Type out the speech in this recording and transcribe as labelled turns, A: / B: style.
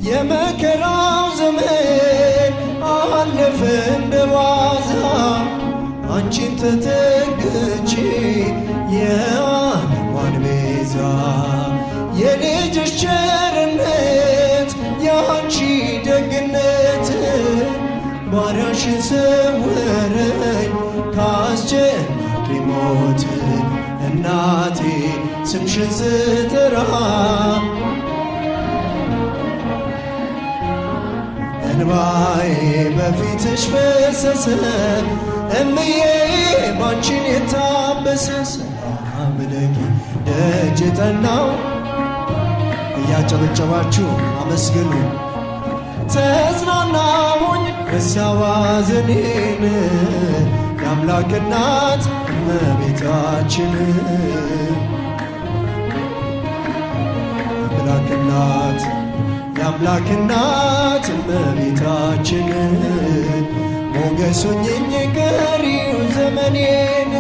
A: የመከራው ዘመን አለፈ እንደ ዋዛ አንቺን ተጠግቼ የዓለሟን ቤዛ የልጅሽ ቸርነት የአንቺ ደግነት ባሪያሽን ሰወረኝ ከአስጨናቂ ሞት እናቴ ስምሽን ስጠራ እንባዬ በፊትሽ ፈሰሰ እምዬ ባንቺን የታበሰ ሰላም ለኪ ደጅ ጠናው እያጨበጨባችሁ አመስግኑ ተጽናናሁኝ ረሳሁ ሐዘኔን የአምላክ እናት እመቤታችን የአምላክ እናት እመቤታችን ሞገስ ሆኜኝ ቀሪው ዘመኔን